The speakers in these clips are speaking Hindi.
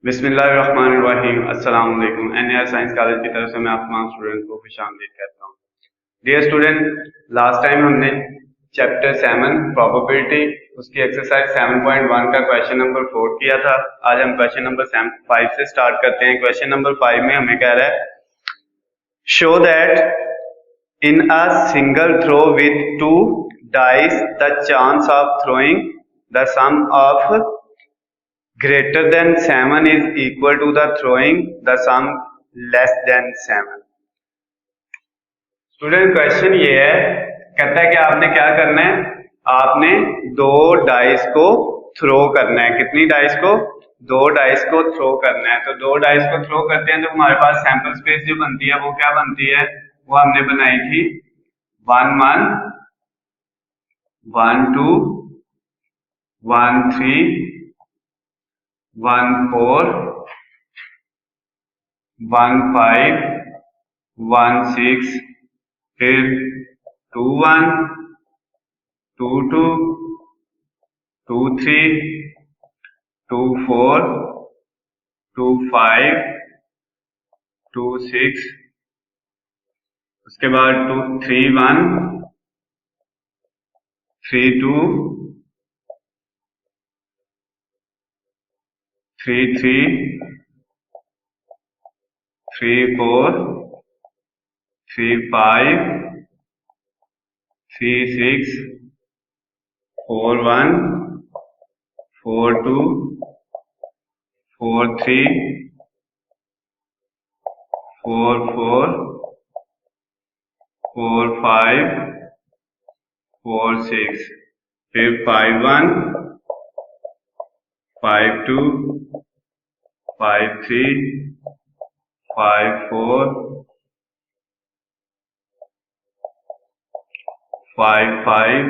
बिस्मिल्लाहिर्रहमानिर्रहीम। अस्सलाम वालेकुम। एनएआर साइंस कॉलेज की तरफ से मैं आप तमाम स्टूडेंट को खुशामदीद कहता हूँ। डियर स्टूडेंट, लास्ट टाइम हमने चैप्टर 7 प्रोबेबिलिटी उसकी एक्सरसाइज 7.1 का क्वेश्चन नंबर 4 किया था। आज हम क्वेश्चन नंबर 5 से स्टार्ट करते हैं। क्वेश्चन नंबर 5 में हमें कह रहा है show that in a single throw with 2 dice the chance of throwing the sum of greater than 7 is equal to the throwing the sum less than 7। Student question ये है, कहता है कि आपने क्या करना है, आपने 2 डाइस को थ्रो करना है। कितनी डाइस को? 2 डाइस को थ्रो करना है। तो 2 डाइस को थ्रो करते हैं तो हमारे पास सैंपल स्पेस जो बनती है वो क्या बनती है? वो हमने बनाई थी 1 1 1 2 1 3 1 4 1 5 1 6 फिर 2 1 2 2 2 3 2 4 2 5 2 6 उसके बाद 2 3 1 3 2 3 3 3 4 3 5 3 6 4 1 4 2 4 3 4 4 4 5 4 6 फिर 5 1 5 2 5 3 5 4 5 5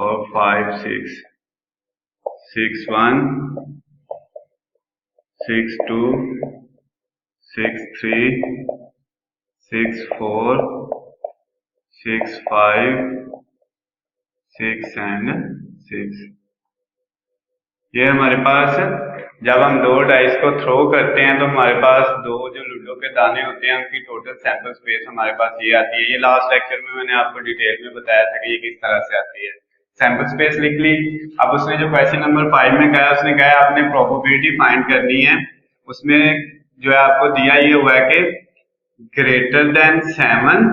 और 5 6 6 1 6 2 6 3 6 4 6 5 6 and 6। ये हमारे पास जब हम 2 डाइस को थ्रो करते हैं तो हमारे पास 2 जो लूडो के दाने होते हैं उनकी टोटल सैंपल स्पेस हमारे पास ये आती है। ये लास्ट लेक्चर में मैंने आपको डिटेल में बताया था कि ये किस तरह से आती है। सैंपल स्पेस लिख ली। अब उसने जो क्वेश्चन नंबर 5 में कहा, उसने कहा आपने प्रोबेबिलिटी फाइंड करनी है। उसमें जो है आपको दिया ये हुआ है कि ग्रेटर देन 7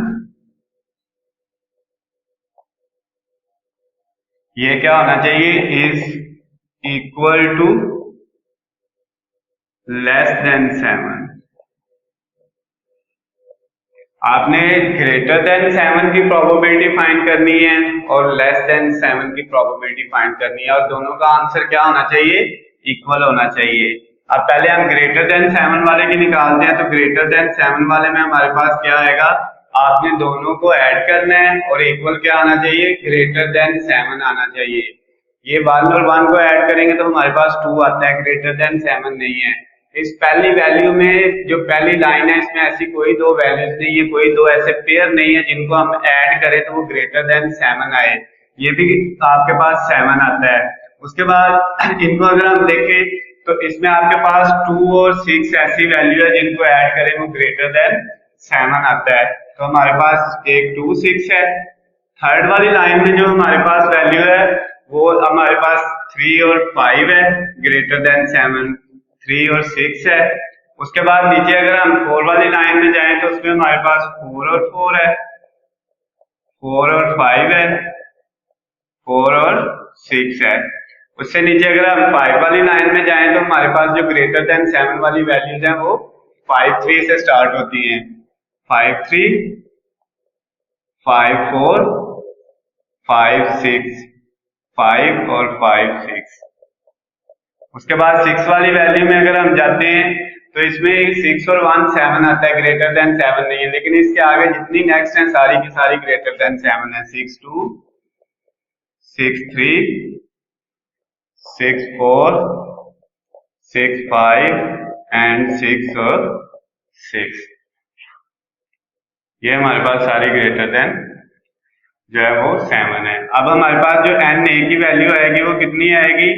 ये क्या होना चाहिए? Is equal to less than 7। आपने ग्रेटर देन 7 की प्रोबेबिलिटी फाइंड करनी है और लेस देन 7 की प्रोबेबिलिटी फाइंड करनी है, और दोनों का आंसर क्या होना चाहिए? इक्वल होना चाहिए। अब पहले हम ग्रेटर देन 7 वाले की निकालते हैं। तो ग्रेटर देन 7 वाले में हमारे पास क्या आएगा? आपने दोनों को ऐड करना है और इक्वल क्या आना चाहिए? ग्रेटर देन 7 आना चाहिए। ये 1 और 1 को ऐड करेंगे तो हमारे पास 2 आता है, ग्रेटर देन 7 नहीं है। इस पहली वैल्यू में जो पहली लाइन है इसमें ऐसी कोई 2 वैल्यूज नहीं है, कोई 2 ऐसे पेयर नहीं है जिनको हम ऐड करें तो वो ग्रेटर देन 7 आए। ये भी आपके पास 7 आता है। उसके बाद इनको अगर हम देखें तो इसमें आपके पास 2 और 6 ऐसी वैल्यू है जिनको ऐड करें वो ग्रेटर देन 7 आता है। तो हमारे पास एक 2 6 है। थर्ड वाली लाइन में जो हमारे पास वैल्यू है वो हमारे पास 3 और 5 है, ग्रेटर देन 7 3 और 6 है। उसके बाद नीचे अगर हम 4 वाली लाइन में जाएं तो उसमें हमारे पास 4 और 4 है, 4 और 5 है, 4 और 6 है। उससे नीचे अगर हम 5 वाली लाइन में जाएं तो हमारे पास जो ग्रेटर देन 7 वाली वैल्यूज हैं वो 5 3 से स्टार्ट होती हैं। 5 3 5 4 5 6 5 और 5 6। उसके बाद 6 वाली वैल्यू में अगर हम जाते हैं तो इसमें 6 और 1 7 आता है, ग्रेटर देन 7 नहीं है। लेकिन इसके आगे जितनी नेक्स्ट हैं सारी की सारी ग्रेटर देन 7 है। 6 2 6 3 6 4 6 5 एंड 6 और 6। ये हमारे पास सारी ग्रेटर देन जो है वो 7 है। अब हमारे पास जो n a की वैल्यू आएगी वो कितनी आएगी?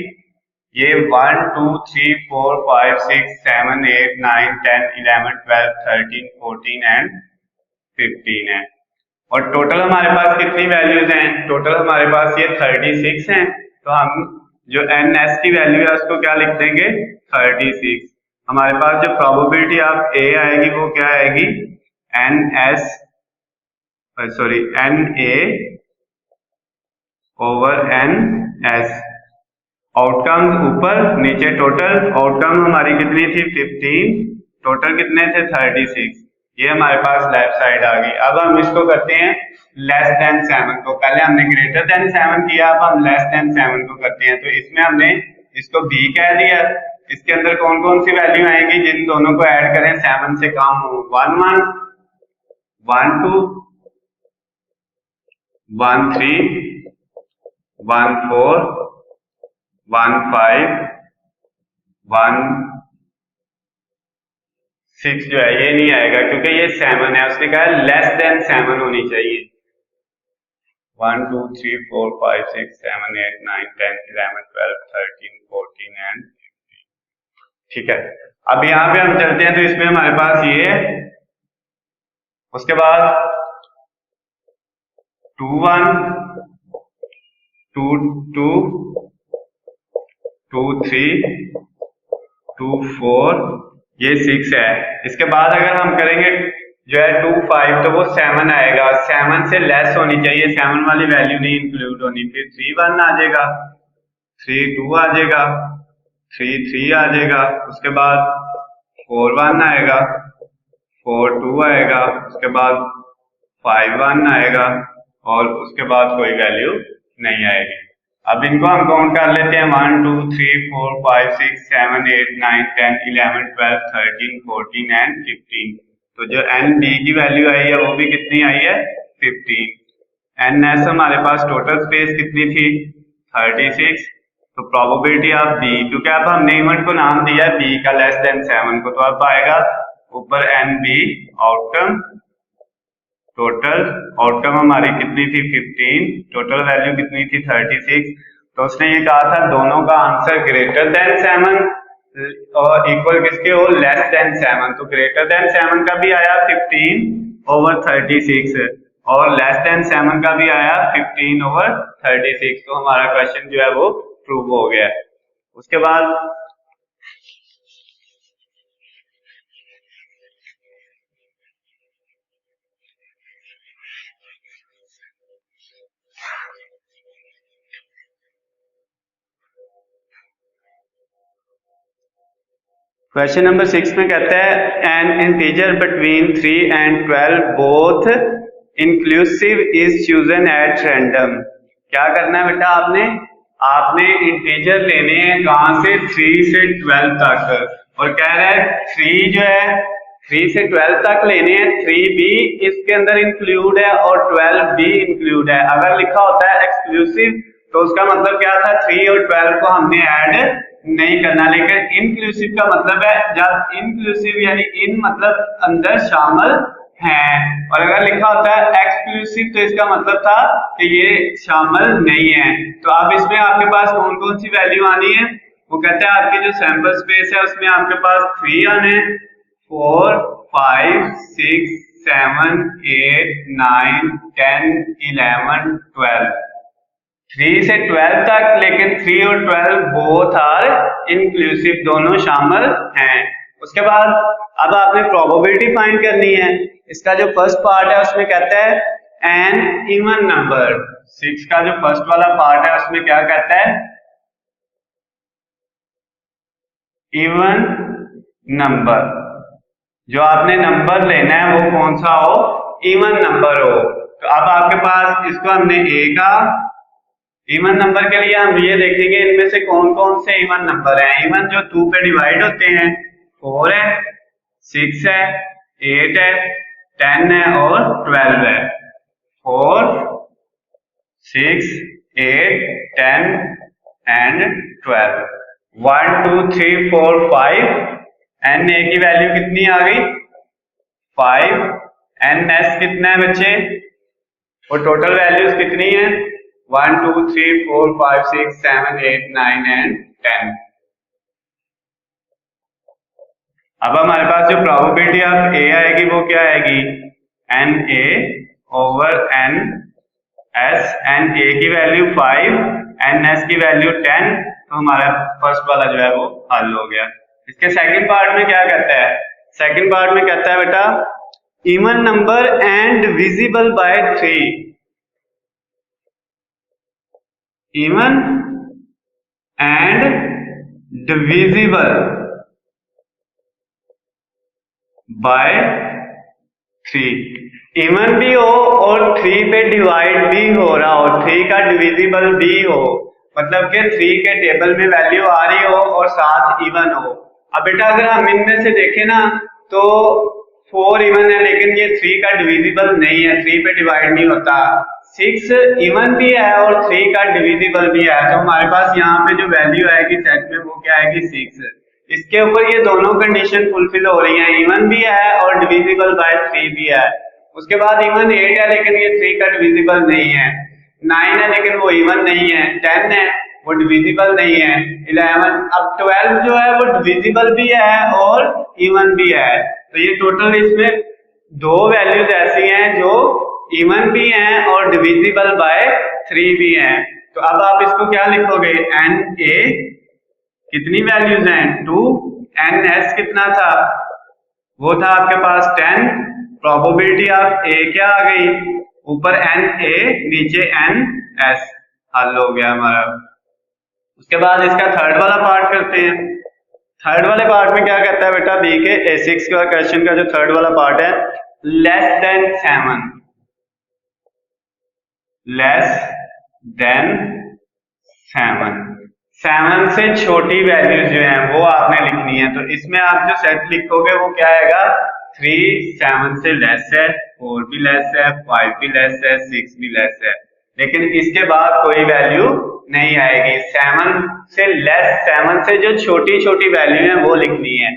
ये 1 2 3 4 5 6 7 8 9 10 11 12 13 14 एंड 15 है। और टोटल हमारे पास कितनी वैल्यूज हैं? टोटल हमारे पास ये 36 हैं। तो हम जो एन एस की वैल्यू है उसको क्या लिख देंगे? 36। हमारे पास जो प्रोबेबिलिटी ऑफ ए आएगी वो क्या आएगी? N S sorry N A over N S. Outcome ऊपर नीचे टोटल। आउटकम हमारी कितनी थी? 15। टोटल कितने थे? 36। ये हमारे पास लेफ्ट साइड आ गई। अब हम इसको करते हैं लेस देन 7 को। पहले हमने ग्रेटर देन 7 किया, अब हम लेस देन 7 को करते हैं। तो इसमें हमने इसको बी कह दिया। इसके अंदर कौन कौन सी वैल्यू आएंगी जिन दोनों को ऐड करें 7 से कम हो? 1 1 1 2 1 3 1 4 1 5 1 6 जो है ये नहीं आएगा क्योंकि ये 7 है। उसने कहा लेस देन 7 होनी चाहिए। 1 2 3 4 5 6 7 8 9 10 11 12 13 14 एंड 15। ठीक है, अब यहाँ पे हम चलते हैं तो इसमें हमारे पास ये है। उसके बाद 2 1 2 2 2 3 2 4 ये 6 है। इसके बाद अगर हम करेंगे जो है 2 5 तो वो 7 आएगा। 7 से लेस होनी चाहिए, 7 वाली वैल्यू नहीं इंक्लूड होनी। फिर 3 1 आ जाएगा, 3 2 आ जाएगा, 3 3 आ जाएगा। उसके बाद 4 1 आएगा, 4 2 आएगा, उसके बाद 5 1 आएगा और उसके बाद कोई वैल्यू नहीं आएगी। अब इनको हम काउंट कर लेते हैं 1 2 3 4 5 6 7 8 9 10 11 12 13 14 एंड 15। तो जो एन बी की वैल्यू आई है वो भी कितनी आई है? 15। एन एस हमारे पास टोटल स्पेस कितनी थी? 36। तो प्रोबेबिलिटी ऑफ बी, क्योंकि अब हमने इवेंट को नाम दिया बी का लेस देन 7 को, तो अब आएगा ऊपर N B outcome. Total outcome हमारी कितनी थी? 15। टोटल वैल्यू कितनी थी? 36। तो उसने ये कहा था दोनों का आंसर ग्रेटर देन 7 और इक्वल किसके हो? Less than 7। तो ग्रेटर देन 7 का भी आया 15 ओवर 36 और लेस देन 7 का भी आया 15 ओवर 36। तो हमारा क्वेश्चन जो है वो प्रूव हो गया। उसके बाद क्वेश्चन नंबर 6 में कहता है N integer between 3 and 12 both inclusive is chosen at random. क्या करना है बेटा? आपने इंटीजर लेने हैं कहां से? 3 से 12 तक। और कह रहा है 3 जो है 3 से 12 तक लेने हैं, 3 भी इसके अंदर इंक्लूड है और 12 भी इंक्लूड है। अगर लिखा होता है एक्सक्लूसिव तो उसका मतलब क्या था? 3 और 12 को हमने ऐड नहीं करना। लेकिन इंक्लूसिव का मतलब है जब इंक्लूसिव यानी इन मतलब अंदर शामिल हैं, और अगर लिखा होता है एक्सक्लूसिव तो इसका मतलब था कि ये शामिल नहीं है। तो अब इसमें आपके पास कौन कौन सी वैल्यू आनी है? वो कहता है आपकी जो सैंपल स्पेस है उसमें आपके पास 3 आने, 4 5 6 7 8 9 10 11 12। 3 से 12 तक, लेकिन 3 और 12 बोथ आर इंक्लूसिव, दोनों शामिल हैं। उसके बाद अब आपने प्रोबेबिलिटी फाइंड करनी है। इसका जो फर्स्ट पार्ट है उसमें कहता है एन इवन नंबर। 6 का जो फर्स्ट वाला पार्ट है उसमें क्या कहता है? Even number. जो आपने नंबर लेना है वो कौन सा हो? इवन नंबर हो। तो अब आपके पास इसको हमने ए का इवन नंबर के लिए हम ये देखेंगे इनमें से कौन कौन से इवन नंबर हैं। इवन जो 2 पे डिवाइड होते हैं 4 है, 6 है, 8 है, 10 है और 12 है। 4 6 8 10 एंड 12। 1 2 3 4 5। एन ए की वैल्यू कितनी आ गई? 5। एन एस कितना है बच्चे? और टोटल वैल्यूज कितनी है? 1 2 3 4 5 6 7 8 9 एंड 10। अब हमारे पास जो प्रोबेबिलिटी ऑफ ए आएगी वो क्या आएगी, N A over N S, N A की वैल्यू 5, एन एस की वैल्यू 10। तो हमारा फर्स्ट वाला जो है वो हल हो गया। इसके सेकंड पार्ट में क्या कहता है, सेकंड पार्ट में कहता है बेटा even number and divisible by 3, even and divisible by 3, even भी हो और 3 पे डिवाइड भी हो रहा हो, 3 का डिविजिबल भी हो, मतलब कि 3 के टेबल में वैल्यू आ रही हो और साथ इवन हो। अब बेटा अगर हम इनमें से देखें ना तो 4 इवन है लेकिन ये 3 का डिविजिबल नहीं है, 3 पे डिवाइड नहीं होता। 6 इवन भी है और 3 का डिविजिबल भी है, तो हमारे पास यहाँ पे जो वैल्यू आएगी सेट में वो क्या आएगी 6। इसके ऊपर ये दोनों कंडीशन फुलफिल हो रही हैं, इवन भी है और डिविजिबल बाय 3 भी है। उसके बाद इवन 8 है लेकिन ये 3 का डिविजिबल नहीं है, 9 है लेकिन वो इवन नहीं है, 10 है वो डिविजिबल नहीं है, 11। अब 12 जो है वो डिविजिबल भी है और इवन भी है। तो ये टोटल इसमें दो वैल्यूज ऐसी हैं जो इवन भी हैं और डिविजिबल बाय 3 भी हैं। तो अब आप इसको क्या लिखोगे, एन ए कितनी वैल्यूज हैं 2, एन एस कितना था वो था आपके पास 10, प्रोबेबिलिटी ऑफ ए क्या आ गई, ऊपर एन ए नीचे एन एस, हल हो गया हमारा। उसके बाद इसका थर्ड वाला पार्ट करते हैं। थर्ड वाले पार्ट में क्या कहता है बेटा, बी के A6 का क्वेश्चन का जो थर्ड वाला पार्ट है, लेस देन 7, लेस देन 7 से छोटी वैल्यूज जो हैं वो आपने लिखनी है। तो इसमें आप जो सेट लिखोगे वो क्या आएगा, 3 7 से लेस है, 4 भी लेस है, 5 भी लेस है, 6 भी लेस है, लेकिन इसके बाद कोई वैल्यू नहीं आएगी। 7 से लेस, 7 से जो छोटी छोटी वैल्यू है वो लिखनी है।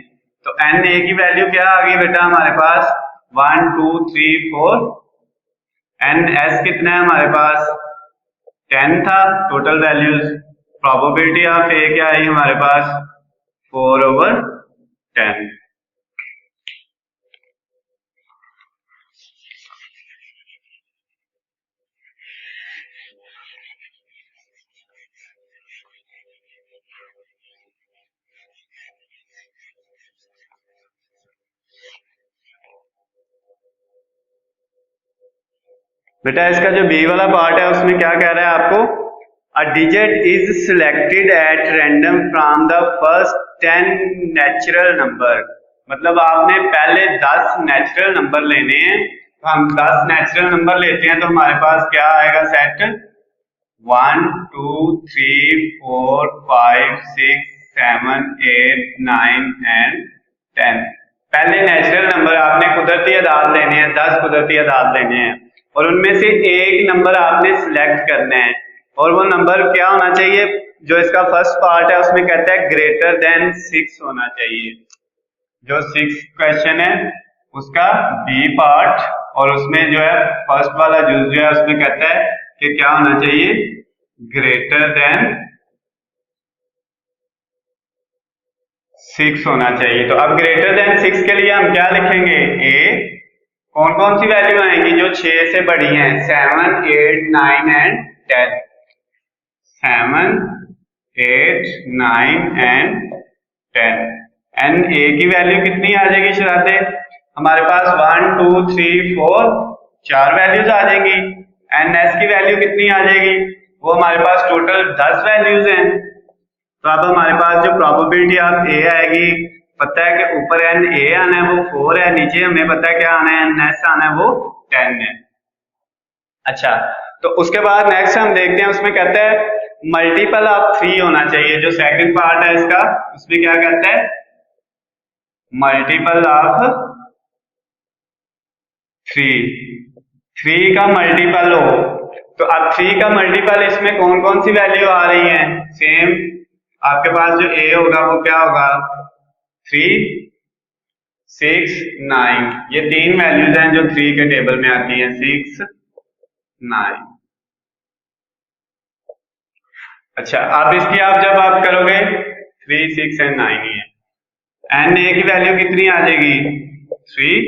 तो एन ए की वैल्यू क्या आ गई बेटा हमारे पास 1 2 3 4, एन एस कितना है हमारे पास 10 था टोटल वैल्यूज, प्रोबेबिलिटी ऑफ ए क्या आई हमारे पास 4/10। बेटा इसका जो बी वाला पार्ट है उसमें क्या कह रहा है आपको, a digit is selected at random from the first 10 natural number. मतलब आपने पहले 10 नेचुरल नंबर लेने हैं, तो हम 10 नेचुरल नंबर लेते हैं तो हमारे पास क्या आएगा सेट 1 2 3 4 5 6 7 8 9 एंड 10। पहले नेचुरल नंबर आपने कुदरती अदाद लेने हैं, 10 कुदरती अदाद लेने हैं और उनमें से एक नंबर आपने सिलेक्ट करना है, और वो नंबर क्या होना चाहिए, जो इसका फर्स्ट पार्ट है उसमें कहता है ग्रेटर देन 6 होना चाहिए। जो 6 क्वेश्चन है उसका बी पार्ट, और उसमें जो है फर्स्ट वाला जूस जो है उसमें कहता है कि क्या होना चाहिए, ग्रेटर देन 6 होना चाहिए। तो अब ग्रेटर देन 6 के लिए हम क्या लिखेंगे, ए कौन कौन सी वैल्यू आएंगी जो 6 से बड़ी हैं, 7 8 9 एंड 10, 7 8 9 एंड 10। एन ए की वैल्यू कितनी आ जाएगी शराते, हमारे पास 1 2 3 4 4 वैल्यूज आ जाएंगी। एन एस की वैल्यू कितनी आ जाएगी, वो हमारे पास टोटल 10 वैल्यूज हैं। तो अब हमारे पास जो प्रोबेबिलिटी ऑफ ए आएगी, पता है कि ऊपर एन ए आना है वो 4 है, नीचे हमें पता है क्या आना है, एन एस आना है वो 10 है। अच्छा, तो उसके बाद नेक्स्ट हम देखते हैं, उसमें कहता है मल्टीपल ऑफ 3 होना चाहिए। जो सेकंड पार्ट है इसका उसमें क्या कहता है, मल्टीपल ऑफ 3 का मल्टीपल हो। तो अब 3 का मल्टीपल इसमें कौन कौन सी वैल्यू आ रही है, सेम आपके पास जो ए होगा वो क्या होगा 3 6 9, ये 3 वैल्यूज हैं जो 3 के टेबल में आती हैं, 6 9। अच्छा, अब इसकी जब आप करोगे 3, 6 एंड 9 ही है। एन ए की वैल्यू कितनी आ जाएगी 3,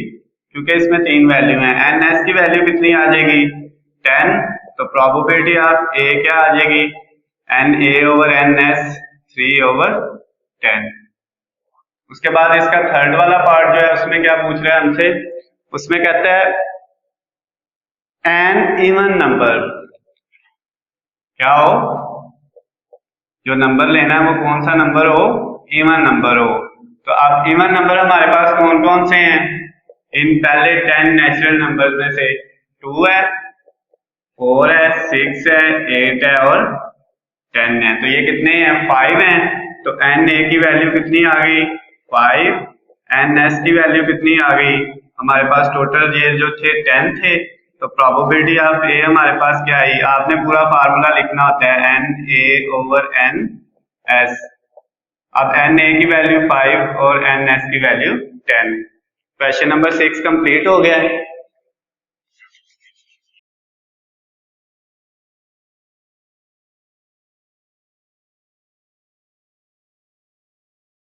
क्योंकि इसमें 3 वैल्यू है। एन एस की वैल्यू कितनी आ जाएगी 10, तो प्रोबेबिलिटी ऑफ ए क्या आ जाएगी N A over N S 3/10। उसके बाद इसका थर्ड वाला पार्ट जो है उसमें क्या पूछ रहा है हमसे, उसमें कहता है एन इवन नंबर क्या हो, जो नंबर लेना है वो कौन सा नंबर हो, इवन नंबर हो। तो अब इवन नंबर हमारे पास कौन कौन से हैं, इन पहले 10 नेचुरल नंबर में से 2 है, 4 है, 6 है, 8 है और 10 है। तो ये कितने हैं 5 हैं। तो एन ए की वैल्यू कितनी आ गई 5, एन एस की वैल्यू कितनी आ गई, हमारे पास टोटल ये जो थे 10 थे। तो प्रोबेबिलिटी ऑफ ए हमारे पास क्या आई, आपने पूरा फार्मूला लिखना होता है N A over N S. अब एन ए की वैल्यू 5 और एन एस की वैल्यू 10। क्वेश्चन नंबर 6 कंप्लीट हो गया है।